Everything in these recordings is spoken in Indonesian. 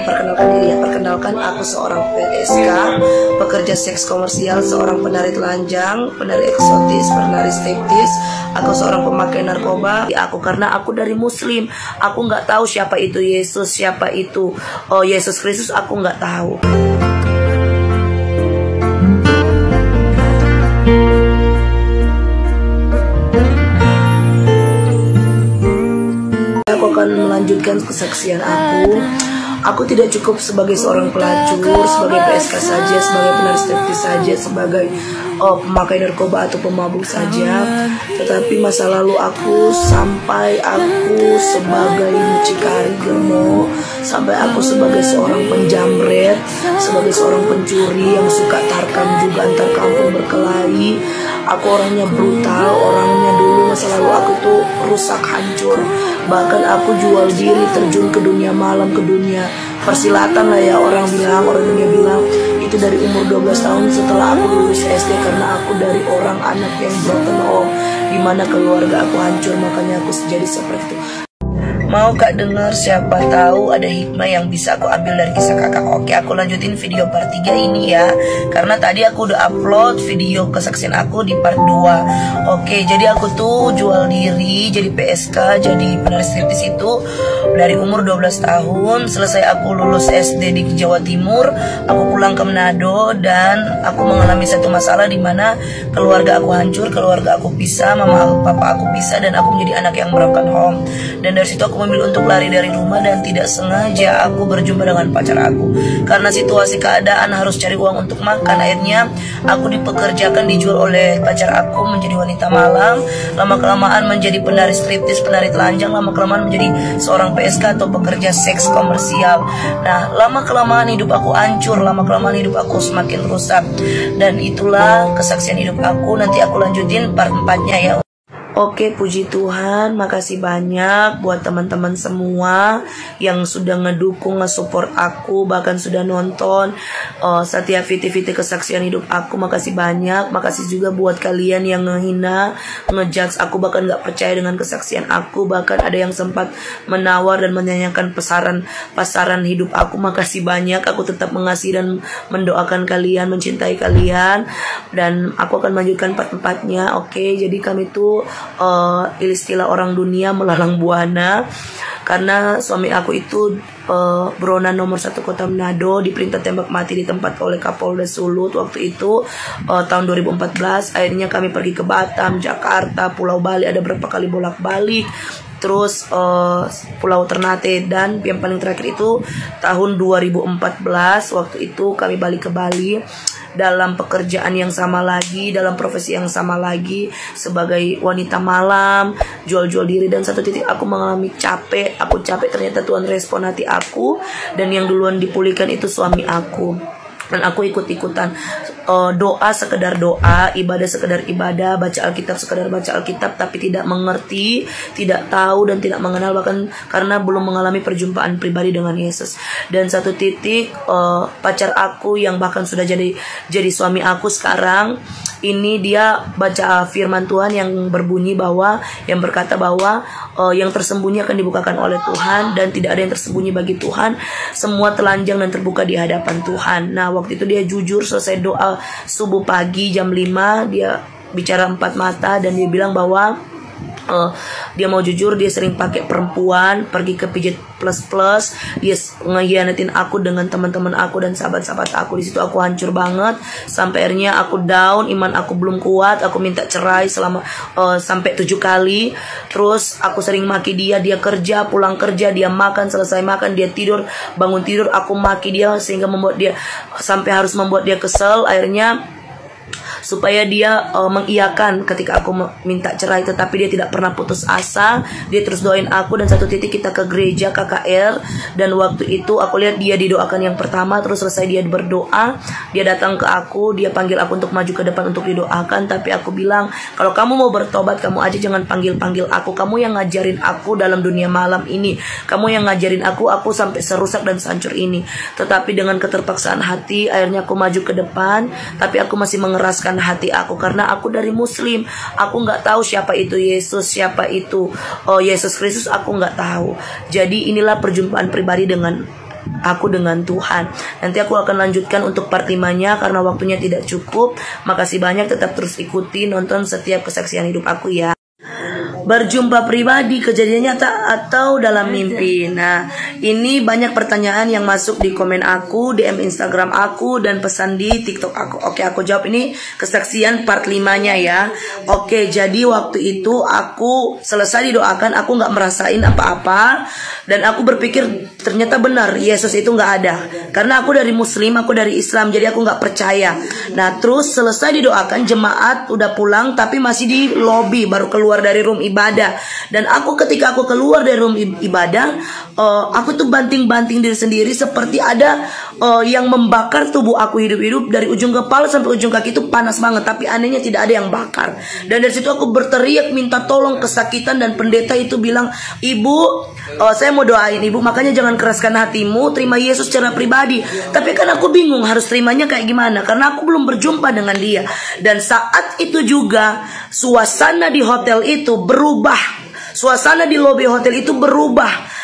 memperkenalkan diri ya. Perkenalkan, aku seorang PSK, pekerja seks komersial, seorang penari telanjang, penari eksotis, penari striptis. Aku seorang pemakai narkoba. Aku karena aku dari Muslim, aku nggak tahu siapa itu Yesus, siapa itu Yesus Kristus, aku nggak tahu. Aku akan melanjutkan kesaksian aku. Aku tidak cukup sebagai seorang pelacur, sebagai PSK saja, sebagai penari striptis saja, sebagai pemakai narkoba atau pemabuk saja. Tetapi masa lalu aku sampai aku sebagai mucikari gemuk, sampai aku sebagai seorang penjamret, sebagai seorang pencuri yang suka tarkam juga antar kampung berkelahi. Aku orangnya brutal, orangnya dulu masa lalu aku tuh rusak, hancur. Bahkan aku jual diri, terjun ke dunia malam, ke dunia persilatan lah ya, orang dunia bilang. Itu dari umur 12 tahun setelah aku lulus SD, karena aku dari orang anak yang broken home, dimana keluarga aku hancur, makanya aku jadi seperti itu. Mau Kak dengar, siapa tahu ada hikmah yang bisa aku ambil dari kisah kakak. Oke, aku lanjutin video part 3 ini ya, karena tadi aku udah upload video kesaksian aku di part 2. Oke, jadi aku tuh jual diri jadi PSK, jadi penari striptis itu dari umur 12 tahun. Selesai aku lulus SD di Jawa Timur, aku pulang ke Manado dan aku mengalami satu masalah di mana keluarga aku hancur, keluarga aku pisah, mama papa aku pisah, dan aku menjadi anak yang broken home. Dan dari situ aku memilih untuk lari dari rumah, dan tidak sengaja aku berjumpa dengan pacar aku. Karena situasi keadaan harus cari uang untuk makan, akhirnya aku dipekerjakan, dijual oleh pacar aku menjadi wanita malam. Lama-kelamaan menjadi penari striptis, penari telanjang, lama-kelamaan menjadi seorang PSK atau pekerja seks komersial. Nah, lama-kelamaan hidup aku hancur, lama-kelamaan hidup aku semakin rusak. Dan itulah kesaksian hidup aku. Nanti aku lanjutin part 4-nya ya. Oke, puji Tuhan, makasih banyak buat teman-teman semua yang sudah ngedukung, nge-support aku, bahkan sudah nonton setiap video-video kesaksian hidup aku. Makasih banyak. Makasih juga buat kalian yang ngehina, ngejudge aku, bahkan gak percaya dengan kesaksian aku. Bahkan ada yang sempat menawar dan menyanyikan pasaran hidup aku. Makasih banyak. Aku tetap mengasihi dan mendoakan kalian, mencintai kalian, dan aku akan melanjutkan part 4-nya. Oke, jadi kami tuh istilah orang dunia melalang buana, karena suami aku itu buronan nomor 1 kota Manado, diperintah tembak mati di tempat oleh Kapolda Sulut waktu itu tahun 2014. Akhirnya kami pergi ke Batam, Jakarta, Pulau Bali, ada berapa kali bolak-balik, terus Pulau Ternate, dan yang paling terakhir itu tahun 2014. Waktu itu kami balik ke Bali dalam pekerjaan yang sama lagi, dalam profesi yang sama lagi, sebagai wanita malam, jual-jual diri. Dan satu titik aku mengalami capek. Aku capek, ternyata Tuhan respon hati aku, dan yang duluan dipulihkan itu suami aku. Dan aku ikut-ikutan doa sekedar doa, ibadah sekedar ibadah, baca Alkitab sekedar baca Alkitab, tapi tidak mengerti, tidak tahu, dan tidak mengenal, bahkan karena belum mengalami perjumpaan pribadi dengan Yesus. Dan satu titik pacar aku yang bahkan sudah jadi suami aku sekarang ini, dia baca firman Tuhan yang berbunyi bahwa, yang berkata bahwa yang tersembunyi akan dibukakan oleh Tuhan, dan tidak ada yang tersembunyi bagi Tuhan, semua telanjang dan terbuka di hadapan Tuhan. Nah, waktu itu dia jujur, selesai doa subuh pagi jam 5, dia bicara 4 mata, dan dia bilang bahwa dia mau jujur, dia sering pakai perempuan, pergi ke pijat plus, dia ngehianatin aku dengan teman-teman aku dan sahabat-sahabat aku. Di situ aku hancur banget, sampai akhirnya aku down, iman aku belum kuat, aku minta cerai selama sampai 7 kali. Terus aku sering maki dia kerja, pulang kerja, dia makan, selesai makan dia tidur, bangun tidur aku maki dia, sehingga membuat dia sampai harus membuat dia kesel. Akhirnya supaya dia mengiyakan ketika aku minta cerai, tetapi dia tidak pernah putus asa. Dia terus doain aku, dan satu titik kita ke gereja KKR, dan waktu itu aku lihat dia didoakan yang pertama. Terus selesai dia berdoa, dia datang ke aku, dia panggil aku untuk maju ke depan untuk didoakan. Tapi aku bilang, kalau kamu mau bertobat, kamu aja jangan panggil-panggil aku. Kamu yang ngajarin aku dalam dunia malam ini, kamu yang ngajarin aku sampai serusak dan sehancur ini. Tetapi dengan keterpaksaan hati, akhirnya aku maju ke depan, tapi aku masih mengeraskan hati aku, karena aku dari Muslim, aku nggak tahu siapa itu Yesus, siapa itu Yesus Kristus, aku nggak tahu. Jadi inilah perjumpaan pribadi dengan aku dengan Tuhan. Nanti aku akan lanjutkan untuk part 5-nya karena waktunya tidak cukup. Makasih banyak, tetap terus ikuti, nonton setiap kesaksian hidup aku ya. Berjumpa pribadi, kejadian nyata atau dalam mimpi. Nah, ini banyak pertanyaan yang masuk di komen aku, DM Instagram aku, dan pesan di TikTok aku. Oke, aku jawab ini kesaksian part 5-nya ya. Oke, jadi waktu itu aku selesai didoakan, aku nggak merasain apa-apa. Dan aku berpikir ternyata benar, Yesus itu nggak ada. Karena aku dari Muslim, aku dari Islam, jadi aku nggak percaya. Nah, terus selesai didoakan, jemaat udah pulang, tapi masih di lobby, baru keluar dari room ibadah. Dan aku ketika aku keluar dari room ibadah, aku tuh banting-banting diri sendiri seperti ada yang membakar tubuh aku hidup-hidup. Dari ujung kepala sampai ujung kaki itu panas banget, tapi anehnya tidak ada yang bakar. Dan dari situ aku berteriak minta tolong, kesakitan, dan pendeta itu bilang, "Ibu, saya mau doain ibu, makanya jangan keraskan hatimu, terima Yesus secara pribadi." Tapi kan aku bingung harus terimanya kayak gimana, karena aku belum berjumpa dengan dia. Dan saat itu juga suasana di hotel itu berubah. Suasana di lobi hotel itu berubah.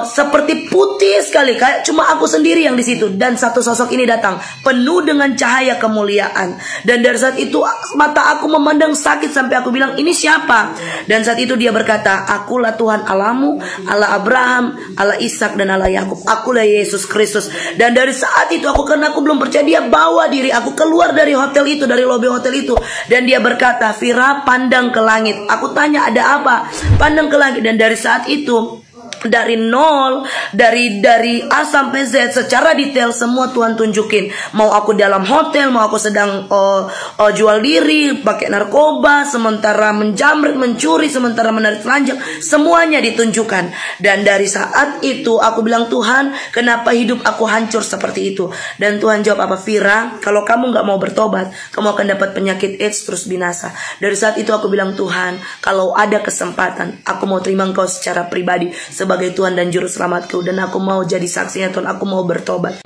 Seperti putih sekali, kayak cuma aku sendiri yang di situ. Dan satu sosok ini datang penuh dengan cahaya kemuliaan. Dan dari saat itu mata aku memandang sakit sampai aku bilang, "Ini siapa?" Dan saat itu dia berkata, "Akulah Tuhan Allahmu, Allah Abraham, Allah Ishak, dan Allah Yakub. Akulah Yesus Kristus." Dan dari saat itu aku, karena aku belum percaya, dia bawa diri aku keluar dari hotel itu, dari lobi hotel itu. Dan dia berkata, "Vira, pandang ke langit." Aku tanya, "Ada apa?" "Pandang ke langit." Dan dari saat itu, dari nol, dari A sampai Z secara detail semua Tuhan tunjukin. Mau aku dalam hotel, mau aku sedang jual diri, pakai narkoba, sementara menjamret, mencuri, sementara menarik telanjang, semuanya ditunjukkan. Dan dari saat itu aku bilang, "Tuhan, kenapa hidup aku hancur seperti itu?" Dan Tuhan jawab apa, "Vira, kalau kamu nggak mau bertobat, kamu akan dapat penyakit AIDS terus binasa." Dari saat itu aku bilang, "Tuhan, kalau ada kesempatan, aku mau terima Engkau secara pribadi sebagai Tuhan dan Juru Selamatku, dan aku mau jadi saksinya Tuhan, aku mau bertobat."